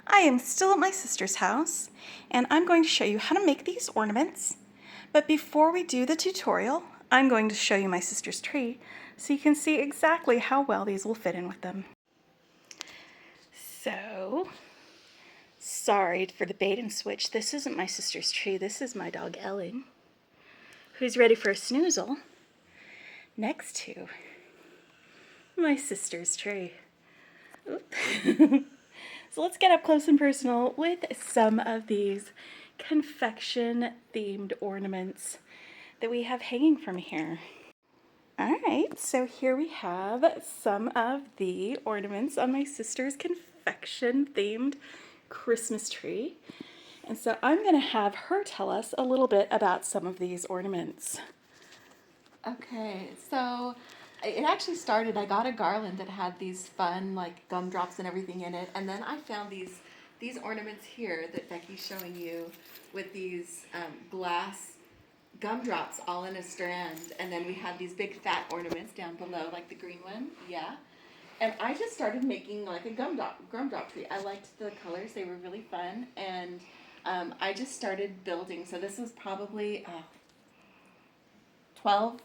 I am still at my sister's house and I'm going to show you how to make these ornaments. But before we do the tutorial, I'm going to show you my sister's tree so you can see exactly how well these will fit in with them. So, sorry for the bait and switch. This isn't my sister's tree. This is my dog Ellen, who's ready for a snoozle next to my sister's tree. So let's get up close and personal with some of these confection-themed ornaments that we have hanging from here. Alright, so here we have some of the ornaments on my sister's confection-themed Christmas tree. And so I'm going to have her tell us a little bit about some of these ornaments. Okay, so it actually started, I got a garland that had these fun like gumdrops and everything in it, and then I found these ornaments here that Becky's showing you with these glass gumdrops all in a strand, and then we have these big fat ornaments down below like the green one, yeah. And I just started making like a gumdrop tree. I liked the colors, they were really fun, and I just started building. So this was probably 12,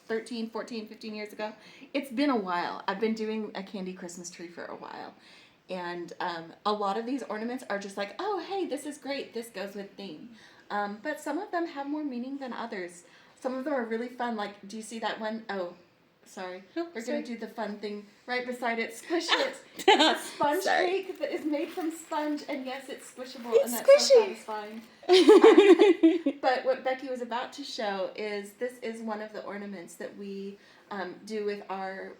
13, 14, 15 years ago. It's been a while. I've been doing a candy Christmas tree for a while. And a lot of these ornaments are just like, oh, hey, this is great. This goes with theme. But some of them have more meaning than others. Some of them are really fun. Like, do you see that one? Oh, sorry. We're going to do the fun thing right beside it. Squish it. It's a sponge cake that is made from sponge. And yes, it's squishable. It's and that's squishy. so satisfying. But what Becky was about to show is this is one of the ornaments that we do with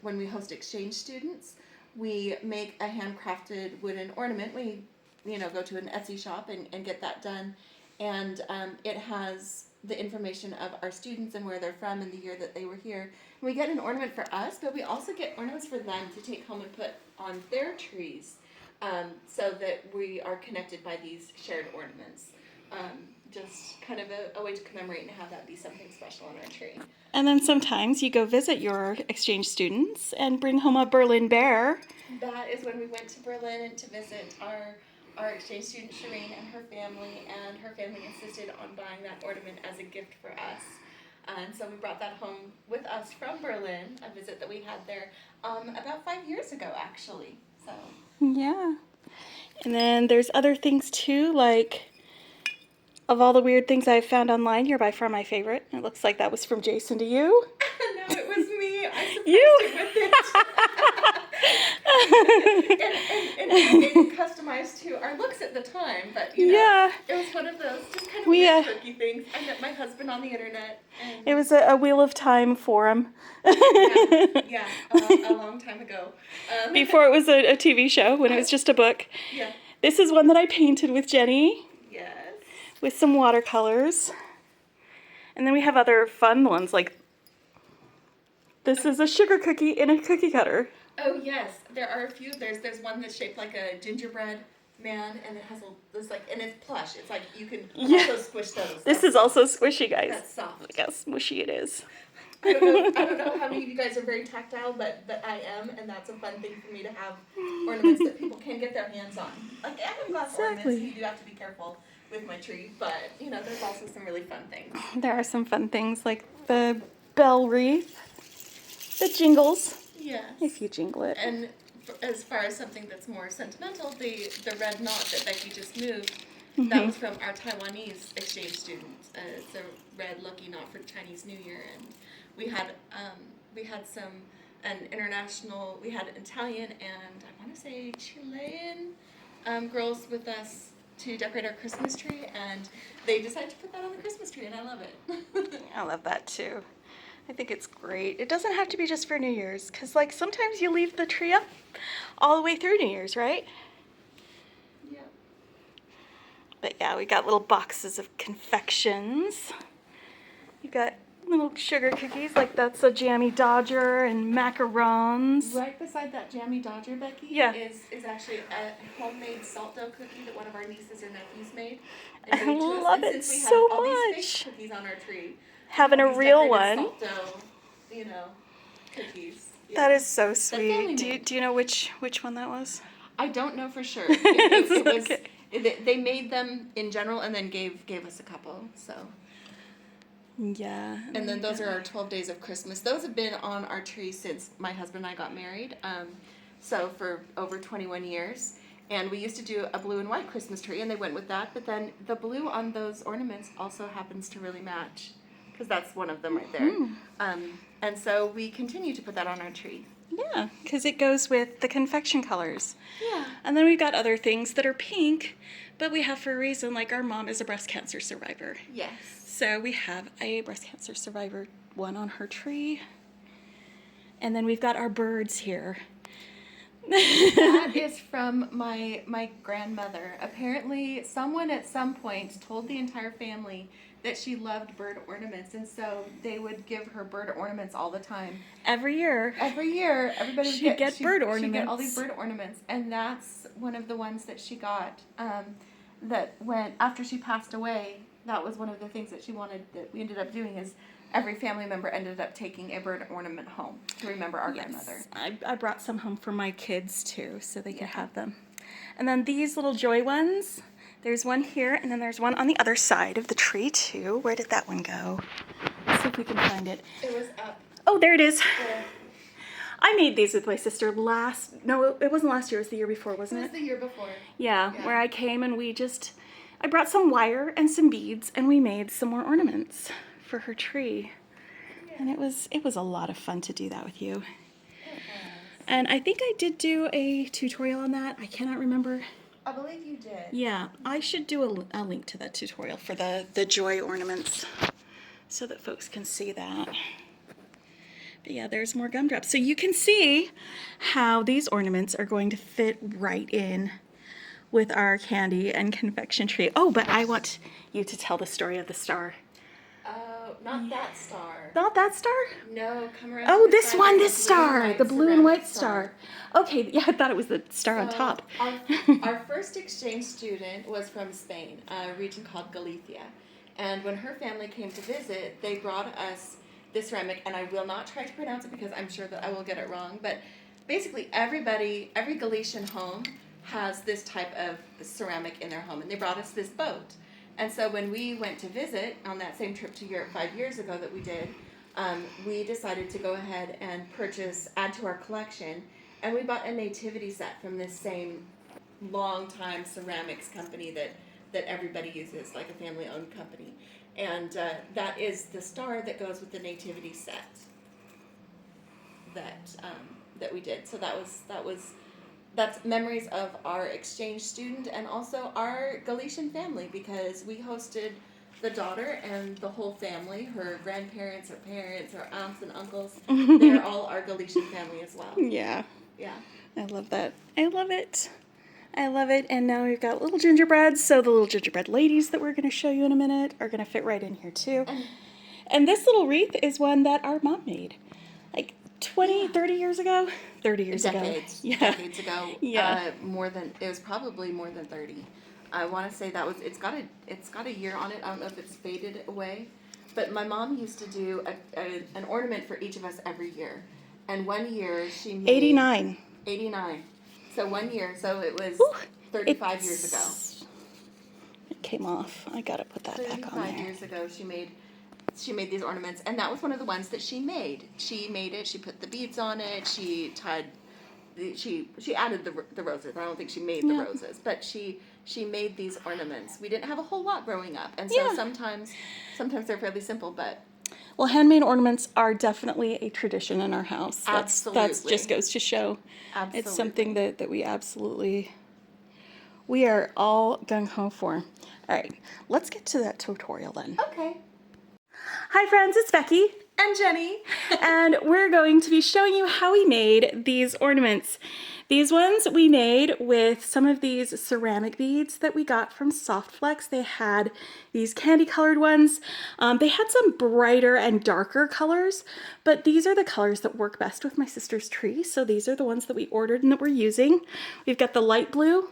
when we host exchange students. We make a handcrafted wooden ornament. We, go to an Etsy shop and get that done. And it has the information of our students and where they're from and the year that they were here. And we get an ornament for us, but we also get ornaments for them to take home and put on their trees, so that we are connected by these shared ornaments. Just kind of a way to commemorate and have that be something special on our tree. And then sometimes you go visit your exchange students and bring home a Berlin bear. That is when we went to Berlin to visit our exchange student Shireen and her family insisted on buying that ornament as a gift for us. And so we brought that home with us from Berlin, a visit that we had there about 5 years ago, actually. So Yeah. And then there's other things too, like of all the weird things I've found online, you're by far my favorite. It looks like that was from Jason to you. No, it was me. I surprised You? it with it. and it customized to our looks at the time, but Yeah. it was one of those just kind of weird quirky things. I met my husband on the internet. And It was a Wheel of Time forum. yeah, a long time ago. Before it was a TV show, when it was just a book. Yeah. This is one that I painted with Jenny. Yes. With some watercolors. And then we have other fun ones, like this is a sugar cookie in a cookie cutter. Oh yes, there are a few. There's one that's shaped like a gingerbread man, and it has and it's plush. It's like you can also squish those. This is also squishy, guys. That's soft. Look how smushy it is. I don't know how many of you guys are very tactile, but I am, and that's a fun thing for me to have ornaments that people can get their hands on. Like glass ornaments, you do have to be careful with my tree, but there's also some really fun things. There are some fun things like the bell wreath, the jingles. Yes. If you jingle it. And as far as something that's more sentimental, the red knot that Becky just moved, that was from our Taiwanese exchange students. It's a red lucky knot for Chinese New Year, and we had Italian and I want to say Chilean girls with us to decorate our Christmas tree, and they decided to put that on the Christmas tree, and I love it. I love that too. I think it's great. It doesn't have to be just for New Year's, because sometimes you leave the tree up all the way through New Year's, right? Yeah. But yeah, we got little boxes of confections. You got little sugar cookies, like that's a Jammy Dodger and macarons. Right beside that Jammy Dodger, Becky, is actually a homemade salt dough cookie that one of our nieces or nephews made. I love it so much. These fake cookies on our tree. Having a real one. Salt dough, cookies. Yeah. That is so sweet. Do you know which one that was? I don't know for sure. It was Okay. they made them in general and then gave us a couple. So. Yeah. And then those are our 12 days of Christmas. Those have been on our tree since my husband and I got married. So for over 21 years. And we used to do a blue and white Christmas tree, and they went with that. But then the blue on those ornaments also happens to really match, because that's one of them right there. And so we continue to put that on our tree. Yeah, because it goes with the confection colors. Yeah. And then we've got other things that are pink, but we have for a reason, like our mom is a breast cancer survivor. Yes. So we have a breast cancer survivor one on her tree. And then we've got our birds here. That is from my grandmother. Apparently, someone at some point told the entire family that she loved bird ornaments, and so they would give her bird ornaments all the time. Every year. Every year, everybody would She'd get bird ornaments. She'd get all these bird ornaments, and that's one of the ones that she got. That went after she passed away. That was one of the things that she wanted. That we ended up doing is every family member ended up taking a bird ornament home to remember our grandmother. I brought some home for my kids too, so they could have them. And then these little joy ones. There's one here, and then there's one on the other side of the tree too. Where did that one go? Let's see if we can find it. It was up. Oh, there it is. There. I made these with my sister no, it wasn't last year, it was the year before, wasn't it? It was the year before. Yeah, where I came and I brought some wire and some beads, and we made some more ornaments for her tree. Yeah. And it was a lot of fun to do that with you. And I think I did do a tutorial on that. I cannot remember. I believe you did. Yeah, I should do a link to that tutorial for the joy ornaments so that folks can see that. But yeah, there's more gumdrops. So you can see how these ornaments are going to fit right in with our candy and confection tree. Oh, but I want you to tell the story of the star. Oh, not that star. Not that star? No, come around. Oh, this one, this star, the blue and white star. Okay, yeah, I thought it was the star on top. Our first exchange student was from Spain, a region called Galicia. And when her family came to visit, they brought us this ceramic, and I will not try to pronounce it because I'm sure that I will get it wrong, but basically every Galician home has this type of ceramic in their home, and they brought us this boat. And so when we went to visit on that same trip to Europe 5 years ago that we did, we decided to go ahead and add to our collection, and we bought a nativity set from this same long-time ceramics company that everybody uses, like a family-owned company. And that is the star that goes with the nativity set that we did. So that's memories of our exchange student and also our Galician family, because we hosted the daughter and the whole family, her grandparents, her parents, her aunts and uncles. They're all our Galician family as well. Yeah. Yeah. I love that. I love it. I love it. And now we've got little gingerbreads. So the little gingerbread ladies that we're going to show you in a minute are going to fit right in here too. And this little wreath is one that our mom made like 30 years ago. 30 years ago. Decades ago. Yeah. It was probably more than 30. I want to say it's got a year on it. I don't know if it's faded away. But my mom used to do an ornament for each of us every year. And one year she made 89. 89. So 1 year, so it was 35 years ago. It came off. I gotta put that back on there. 35 years ago, she made these ornaments, and that was one of the ones that she made. She made it. She put the beads on it. She tied. She added the roses. I don't think she made the roses, but she made these ornaments. We didn't have a whole lot growing up, and so sometimes they're fairly simple, but. Well, handmade ornaments are definitely a tradition in our house. Absolutely. That just goes to show. Absolutely. It's something that we are all gung-ho for. All right, let's get to that tutorial then. Okay. Hi friends, it's Becky. And Jenny. And we're going to be showing you how we made these ornaments. These ones we made with some of these ceramic beads that we got from Softflex. They had these candy colored ones. They had some brighter and darker colors, but these are the colors that work best with my sister's tree. So these are the ones that we ordered and that we're using. We've got the light blue,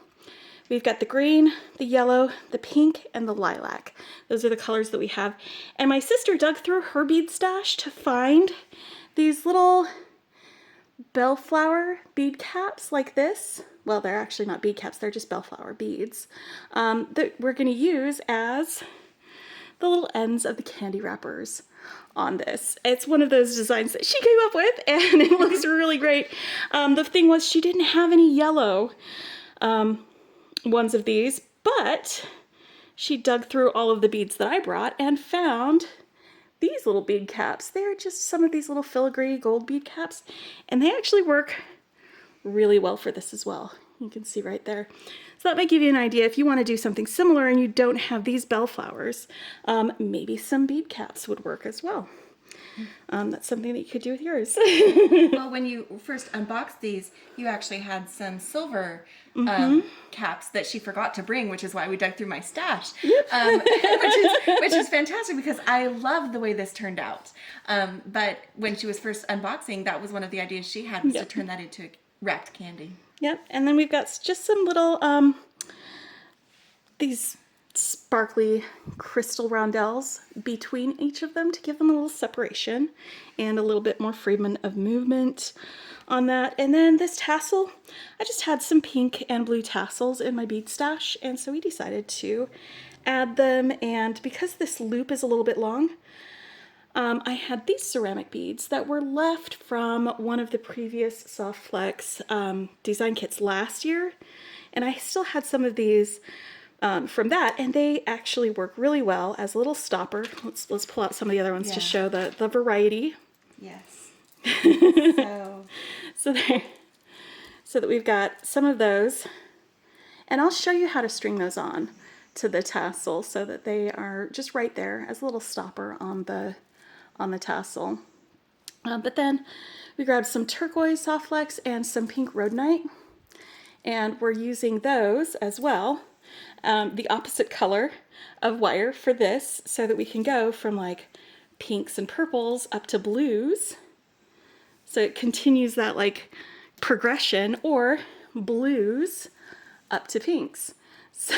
we've got the green, the yellow, the pink, and the lilac. Those are the colors that we have. And my sister dug through her bead stash to find these little bellflower bead caps like this. Well, they're actually not bead caps, they're just bellflower beads that we're going to use as the little ends of the candy wrappers on this. It's one of those designs that she came up with, and it looks really great. The thing was, she didn't have any yellow ones of these, but she dug through all of the beads that I brought and found these little bead caps. They're just some of these little filigree gold bead caps, and they actually work really well for this as well. You can see right there. So that might give you an idea if you want to do something similar and you don't have these bellflowers, maybe some bead caps would work as well. That's something that you could do with yours. Well, when you first unboxed these, you actually had some silver caps that she forgot to bring, which is why we dug through my stash. Yep. Which is fantastic because I love the way this turned out. But when she was first unboxing, that was one of the ideas she had, was to turn that into wrapped candy. Yep, and then we've got just some little, these sparkly crystal rondelles between each of them to give them a little separation and a little bit more freedom of movement on that. And then this tassel, I just had some pink and blue tassels in my bead stash, and so we decided to add them. And because this loop is a little bit long, I had these ceramic beads that were left from one of the previous Softflex design kits last year, and I still had some of these from that, and they actually work really well as a little stopper. Let's pull out some of the other ones to show the variety. Yes. So that we've got some of those, and I'll show you how to string those on to the tassel so that they are just right there as a little stopper on the tassel. But then we grabbed some turquoise Softflex and some pink rhodonite, and we're using those as well, the opposite color of wire for this, so that we can go from like pinks and purples up to blues. So it continues that like progression, or blues up to pinks. So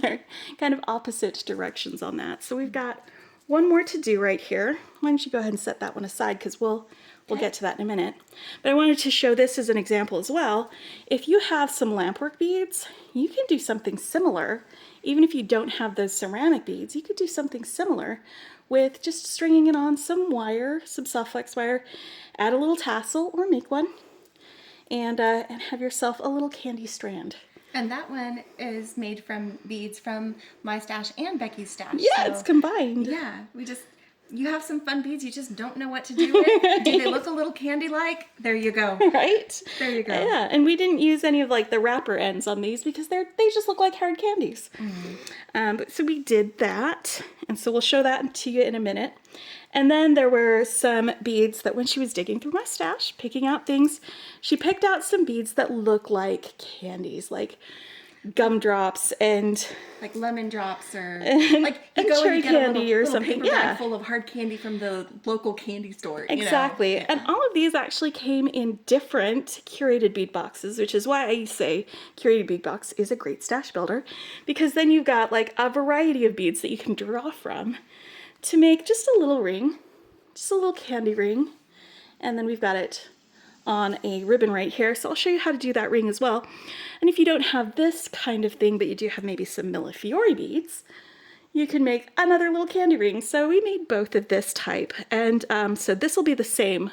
they're kind of opposite directions on that. So we've got one more to do right here. Why don't you go ahead and set that one aside, because we'll get to that in a minute. But I wanted to show this as an example as well. If you have some lampwork beads, you can do something similar. Even if you don't have those ceramic beads, you could do something similar with just stringing it on some wire, some Softflex wire, add a little tassel or make one, and have yourself a little candy strand. And that one is made from beads from my stash and Becky's stash. Yeah, so, it's combined. Yeah, you have some fun beads, you just don't know what to do with. Do they look a little candy-like? There you go. Right? There you go. Yeah, and we didn't use any of like the wrapper ends on these because they just look like hard candies. But so we did that, and so we'll show that to you in a minute. And then there were some beads that when she was digging through my stash, picking out things, she picked out some beads that look like candies, like gumdrops and like lemon drops, or like and go cherry and you get candy a little or something. paper bag Yeah, full of hard candy from the local candy store. exactly. You know? And all of these actually came in different curated bead boxes, which is why I say curated bead box is a great stash builder, because then you've got like a variety of beads that you can draw from to make just a little ring, just a little candy ring. And then we've got it on a ribbon right here, so I'll show you how to do that ring as well. And if you don't have this kind of thing, but you do have maybe some millefiori beads, you can make another little candy ring. So we made both of this type, and so this will be the same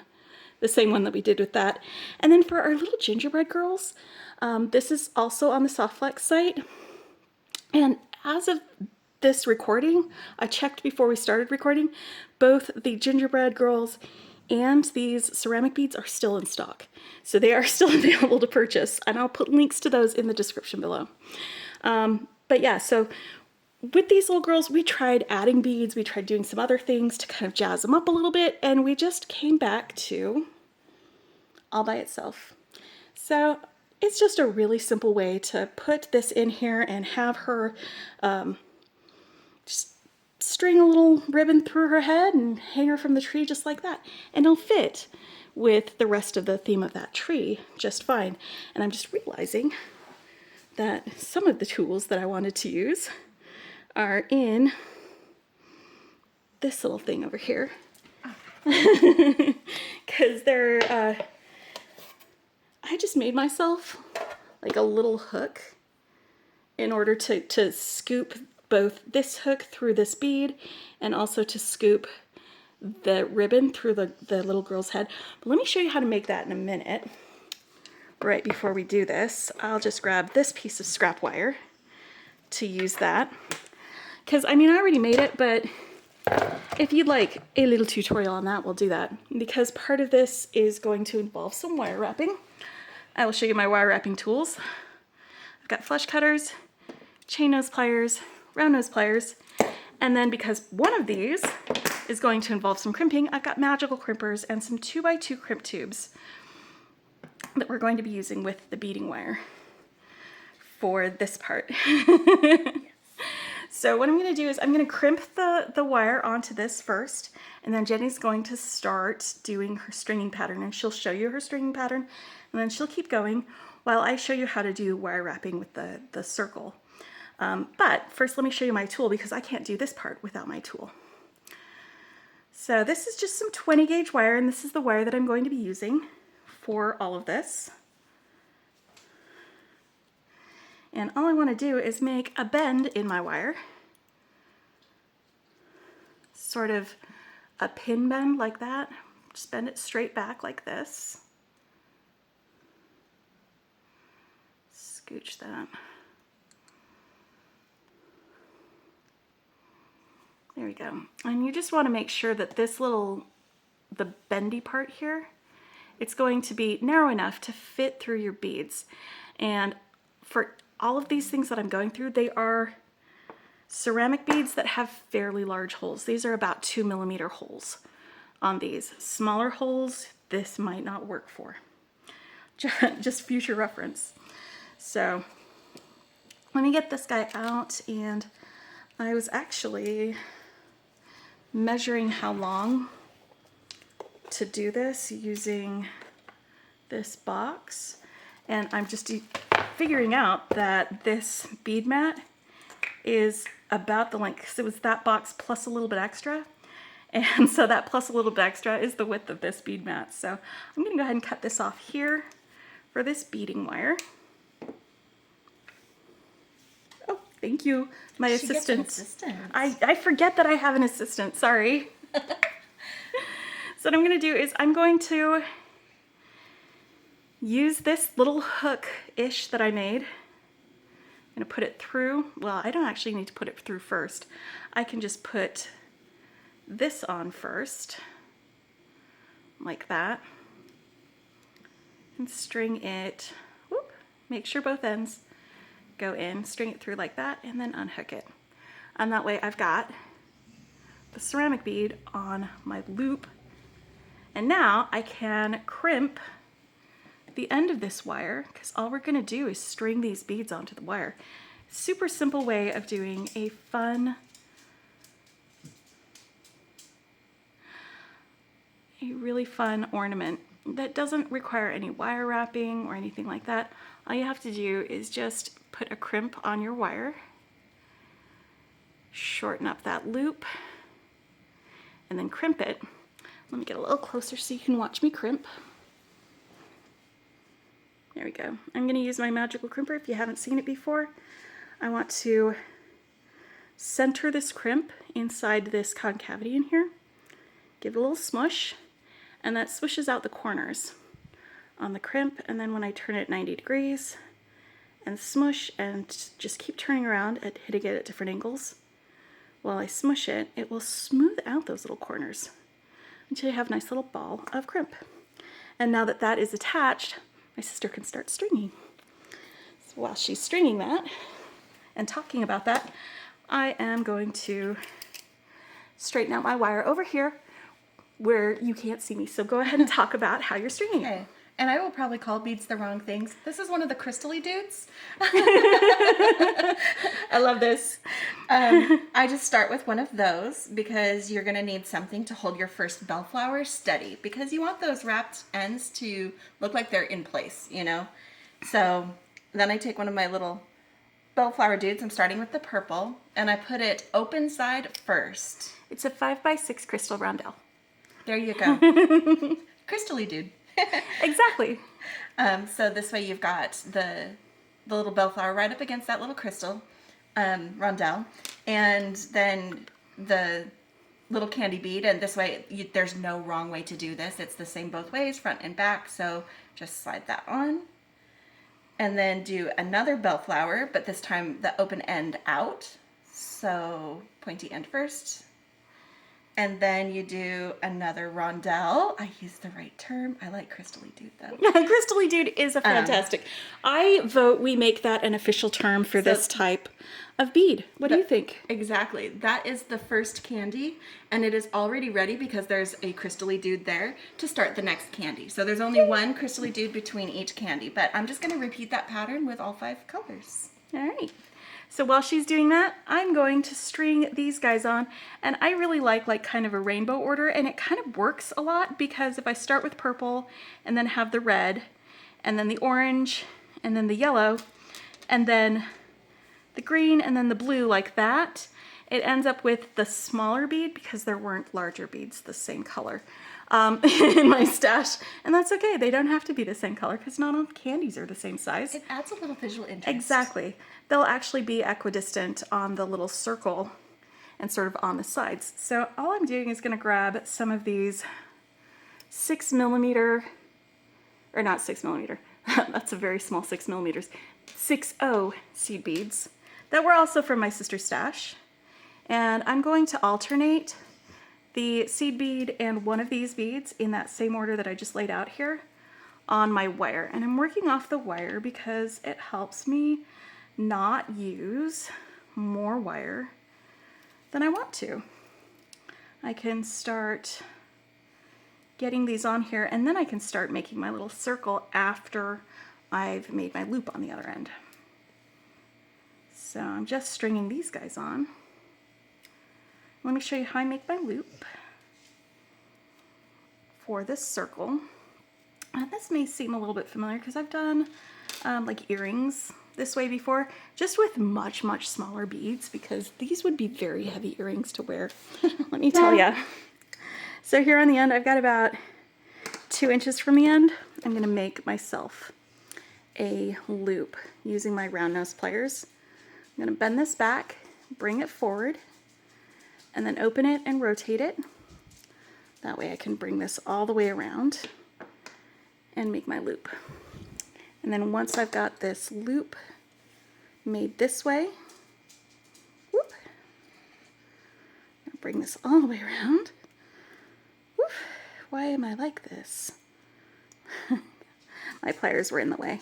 one that we did with that. And then for our little gingerbread girls, this is also on the Softflex site, and as of this recording, I checked before we started recording, both the gingerbread girls and these ceramic beads are still in stock. So they are still available to purchase, and I'll put links to those in the description below. But yeah, so with these little girls, we tried adding beads, we tried doing some other things to kind of jazz them up a little bit, and we just came back to all by itself. So it's just a really simple way to put this in here and have her just string a little ribbon through her head and hang her from the tree just like that. And it'll fit with the rest of the theme of that tree just fine. And I'm just realizing that some of the tools that I wanted to use are in this little thing over here. Because they're I just made myself like a little hook in order to scoop both this hook through this bead and also to scoop the ribbon through the little girl's head. But let me show you how to make that in a minute. Right before we do this, I'll just grab this piece of scrap wire to use that. Because, I mean, I already made it, but if you'd like a little tutorial on that, we'll do that. Because part of this is going to involve some wire wrapping. I will show you my wire wrapping tools. I've got flush cutters, chain nose pliers, round nose pliers, and then because one of these is going to involve some crimping, I've got magical crimpers and some 2x2 crimp tubes that we're going to be using with the beading wire for this part. So what I'm going to do is I'm going to crimp the wire onto this first, and then Jenny's going to start doing her stringing pattern, and she'll show you her stringing pattern, and then she'll keep going while I show you how to do wire wrapping with the circle. But first let me show you my tool, because I can't do this part without my tool. So this is just some 20 gauge wire, and this is the wire that I'm going to be using for all of this. And all I want to do is make a bend in my wire. Sort of a pin bend like that. Just bend it straight back like this. Scooch that. There we go. And you just want to make sure that this the bendy part here, it's going to be narrow enough to fit through your beads. And for all of these things that I'm going through, they are ceramic beads that have fairly large holes. These are about 2mm holes on these. Smaller holes, this might not work for. Just future reference. So let me get this guy out, and I was actually measuring how long to do this using this box, and I'm just figuring out that this bead mat is about the length, because it was that box plus a little bit extra, and so that plus a little bit extra is the width of this bead mat. So I'm going to go ahead and cut this off here for this beading wire. Oh, thank you, my assistant. I forget that I have an assistant, sorry. So what I'm going to do is I'm going to use this little hook-ish that I made. I'm going to put it through. Well, I don't actually need to put it through first. I can just put this on first, like that, and string it, whoop, make sure both ends go in, string it through like that, and then unhook it. And that way I've got the ceramic bead on my loop. And now I can crimp the end of this wire, because all we're going to do is string these beads onto the wire. Super simple way of doing a really fun ornament that doesn't require any wire wrapping or anything like that. All you have to do is just put a crimp on your wire, shorten up that loop, and then crimp it. Let me get a little closer so you can watch me crimp. There we go. I'm going to use my magical crimper. If you haven't seen it before, I want to center this crimp inside this concavity in here. Give it a little smush, and that swishes out the corners on the crimp. And then when I turn it 90 degrees and smush, and just keep turning around and hitting it at different angles while I smush it, it will smooth out those little corners until you have a nice little ball of crimp. And now that that is attached, my sister can start stringing. So while she's stringing that and talking about that, I am going to straighten out my wire over here where you can't see me. So go ahead and talk about how you're stringing it. And I will probably call beads the wrong things. This is one of the crystally dudes. I love this. I just start with one of those because you're going to need something to hold your first bellflower steady, because you want those wrapped ends to look like they're in place, you know? So then I take one of my little bellflower dudes. I'm starting with the purple, and I put it open side first. It's a 5x6 crystal rondelle. There you go. Crystally dude. Exactly. So this way you've got the little bellflower right up against that little crystal rondelle, and then the little candy bead, and this way there's no wrong way to do this. It's the same both ways, front and back, so just slide that on. And then do another bellflower, but this time the open end out. So pointy end first. And then you do another rondelle. I used the right term. I like crystally dude though. Crystally dude is a fantastic. I vote we make that an official term for this type of bead. What do you think? Exactly. That is the first candy, and it is already ready because there's a crystally dude there to start the next candy. So there's only one crystally dude between each candy, but I'm just going to repeat that pattern with all 5 colors. All right. So while she's doing that, I'm going to string these guys on, and I really like kind of a rainbow order, and it kind of works a lot because if I start with purple and then have the red and then the orange and then the yellow and then the green and then the blue like that, it ends up with the smaller bead because there weren't larger beads the same color in my stash, and that's okay. They don't have to be the same color because not all candies are the same size. It adds a little visual interest. Exactly. They'll actually be equidistant on the little circle and sort of on the sides. So all I'm doing is going to grab some of these 6mm, or not 6mm, that's a very small 6mm, 6/0 seed beads that were also from my sister's stash. And I'm going to alternate the seed bead and one of these beads in that same order that I just laid out here on my wire. And I'm working off the wire because it helps me not use more wire than I want to. I can start getting these on here, and then I can start making my little circle after I've made my loop on the other end. So I'm just stringing these guys on. Let me show you how I make my loop for this circle. This may seem a little bit familiar because I've done like earrings this way before, just with much, much smaller beads, because these would be very heavy earrings to wear. Let me tell ya. So here on the end, I've got about 2 inches from the end. I'm going to make myself a loop using my round nose pliers. I'm going to bend this back, bring it forward, and then open it and rotate it. That way I can bring this all the way around and make my loop. And then once I've got this loop made this way, whoop, I'll bring this all the way around. Whoop, why am I like this? My pliers were in the way,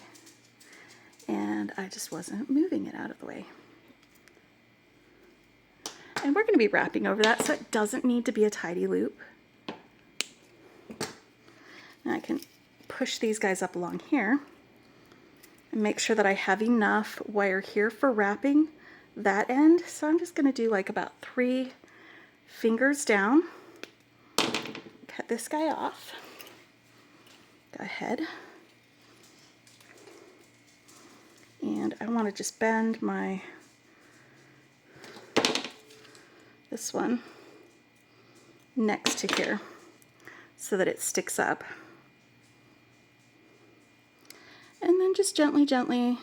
and I just wasn't moving it out of the way. And we're going to be wrapping over that, so it doesn't need to be a tidy loop. Now I can push these guys up along here and make sure that I have enough wire here for wrapping that end. So I'm just going to do like about 3 fingers down. Cut this guy off. Go ahead. And I want to just bend this one next to here so that it sticks up. And then just gently, gently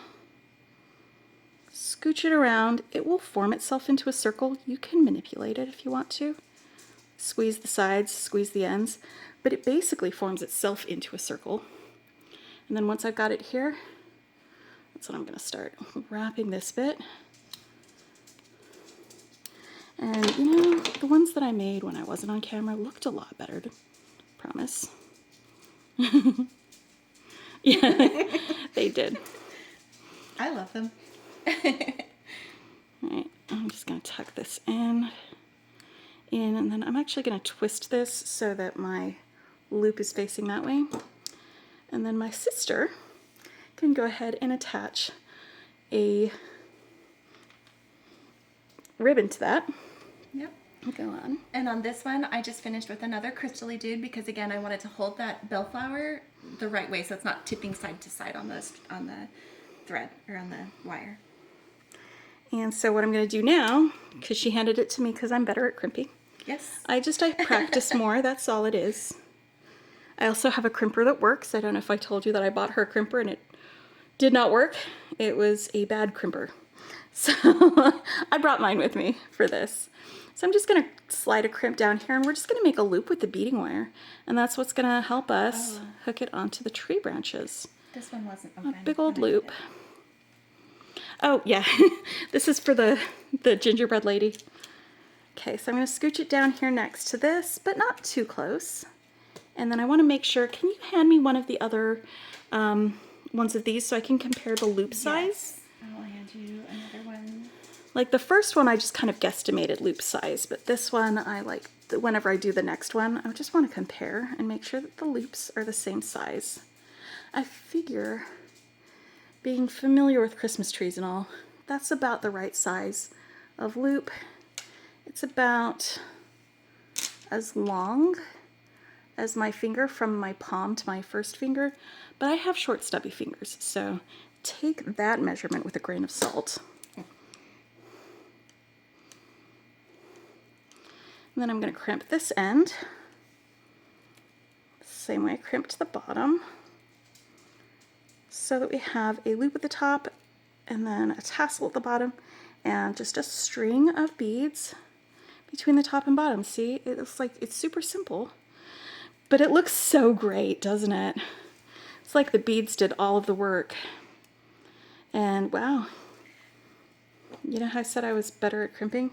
scooch it around. It will form itself into a circle. You can manipulate it if you want to. Squeeze the sides, squeeze the ends, but it basically forms itself into a circle. And then once I've got it here, that's what I'm going to start wrapping this bit. And you know, the ones that I made when I wasn't on camera looked a lot better, promise. Yeah, they did. I love them. Alright, I'm just going to tuck this in, and then I'm actually going to twist this so that my loop is facing that way. And then my sister can go ahead and attach a ribbon to that. Yep. Go on. And on this one, I just finished with another crystally dude because again, I wanted to hold that bellflower the right way so it's not tipping side to side on the thread or on the wire. And so what I'm going to do now, because she handed it to me because I'm better at crimping. Yes. I practice more, that's all it is. I also have a crimper that works. I don't know if I told you that I bought her a crimper and it did not work. It was a bad crimper. So I brought mine with me for this. So I'm just gonna slide a crimp down here and we're just gonna make a loop with the beading wire. And that's what's gonna help us hook it onto the tree branches. This one wasn't open. A big old loop. Oh yeah, this is for the gingerbread lady. Okay, so I'm gonna scooch it down here next to this, but not too close. And then I wanna make sure, can you hand me one of the other ones of these so I can compare the loop size? I'll hand you another one. Like the first one I just kind of guesstimated loop size, but this one I like, whenever I do the next one, I just wanna compare and make sure that the loops are the same size. I figure, being familiar with Christmas trees and all, that's about the right size of loop. It's about as long as my finger from my palm to my first finger, but I have short stubby fingers, so take that measurement with a grain of salt. And then I'm going to crimp this end, same way I crimped the bottom, so that we have a loop at the top and then a tassel at the bottom and just a string of beads between the top and bottom. See, it's like, it's super simple, but it looks so great, doesn't it? It's like the beads did all of the work. And wow, you know how I said I was better at crimping?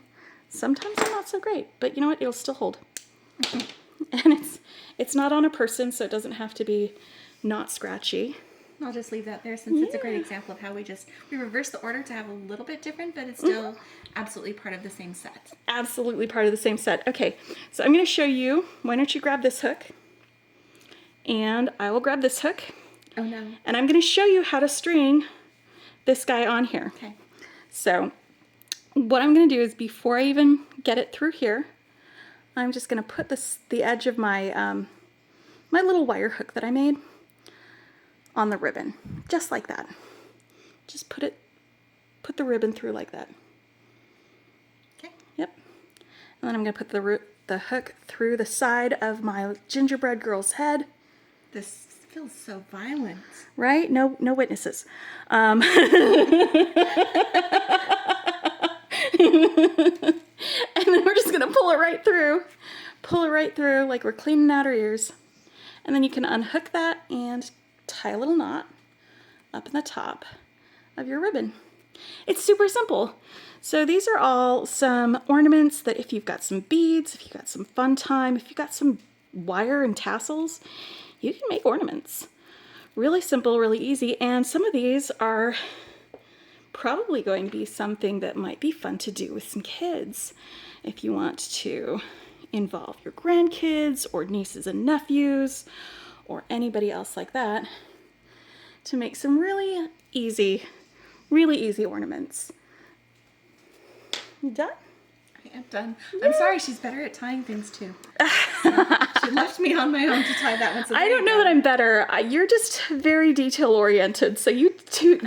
Sometimes I'm not so great, but you know what? It'll still hold. And it's not on a person, so it doesn't have to be not scratchy. I'll just leave that there since it's a great example of how we reverse the order to have a little bit different, but it's still absolutely part of the same set. Absolutely part of the same set. Okay, so I'm going to show you. Why don't you grab this hook? And I will grab this hook. Oh no. And I'm going to show you how to string this guy on here. Okay. So what I'm going to do is, before I even get it through here, I'm just going to put the edge of my my little wire hook that I made on the ribbon, just like that. Just put the ribbon through like that. Okay. Yep. And then I'm going to put the hook through the side of my gingerbread girl's head. This feels so violent. Right? No witnesses. And then we're just going to pull it right through. Pull it right through like we're cleaning out our ears. And then you can unhook that and tie a little knot up in the top of your ribbon. It's super simple. So these are all some ornaments that if you've got some beads, if you've got some fun time, if you've got some wire and tassels, you can make ornaments. Really simple, really easy, and some of these are probably going to be something that might be fun to do with some kids if you want to involve your grandkids or nieces and nephews or anybody else like that to make some really easy ornaments. You done? I am done. I'm sorry, she's better at tying things too. She left me on my own to tie that one. So I don't know that I'm better. You're just very detail oriented, so you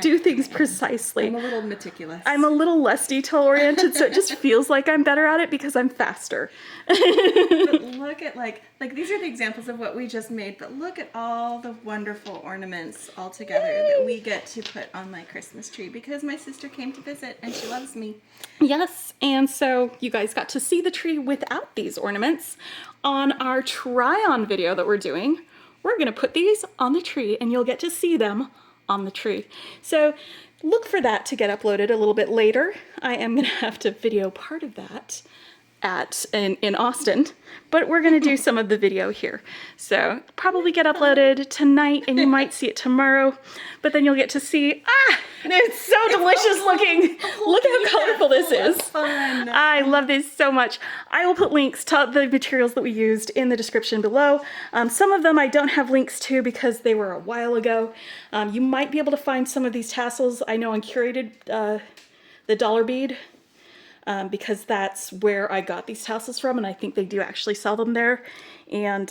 do things precisely. I'm a little meticulous. I'm a little less detail oriented, so it just feels like I'm better at it because I'm faster. But look at like these are the examples of what we just made, but look at all the wonderful ornaments all together that we get to put on my Christmas tree because my sister came to visit and she loves me. Yes, and so you guys got to see the tree without these ornaments on our try-on video that we're doing. We're going to put these on the tree and you'll get to see them on the tree. So look for that to get uploaded a little bit later. I am going to have to video part of that in Austin, but we're going to do some of the video here. So probably get uploaded tonight and you might see it tomorrow, but then you'll get to see, it's so delicious looking. Look how colorful this is. Fun. I love this so much. I will put links to the materials that we used in the description below. Some of them I don't have links to because they were a while ago. You might be able to find some of these tassels. I know on Curated, the dollar bead, because that's where I got these tassels from, and I think they do actually sell them there And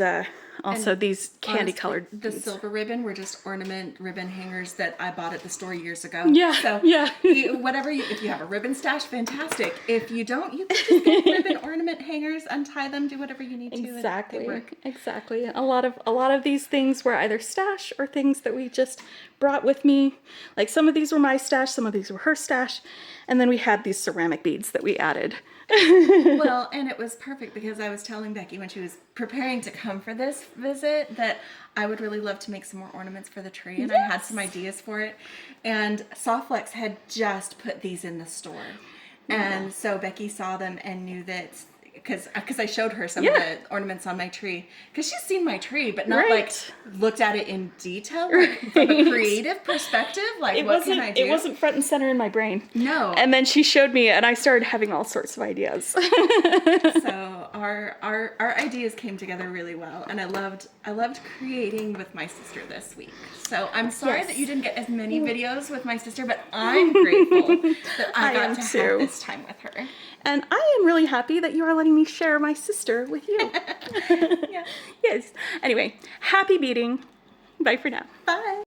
also And these candy honestly, colored the beads. silver ribbon were just ornament ribbon hangers that I bought at the store years ago. Yeah, So yeah. if you have a ribbon stash, fantastic. If you don't, you can just get ribbon ornament hangers, untie them, do whatever you need to. Exactly. They work. Exactly. A lot of these things were either stash or things that we just brought with me. Like some of these were my stash, some of these were her stash, and then we had these ceramic beads that we added. Well, and it was perfect because I was telling Becky when she was preparing to come for this visit that I would really love to make some more ornaments for the tree, and I had some ideas for it. And Softflex had just put these in the store, and so Becky saw them and knew that because I showed her some of the ornaments on my tree because she's seen my tree, but not like looked at it in detail, like from a creative perspective. Like, what can I do? It wasn't front and center in my brain. No. And then she showed me, and I started having all sorts of ideas. So our ideas came together really well, and I loved creating with my sister this week. So I'm sorry that you didn't get as many videos with my sister, but I'm grateful that I got to have this time with her. And I am really happy that you are letting me share my sister with you. Yeah. Yes. Anyway, happy beading. Bye for now. Bye.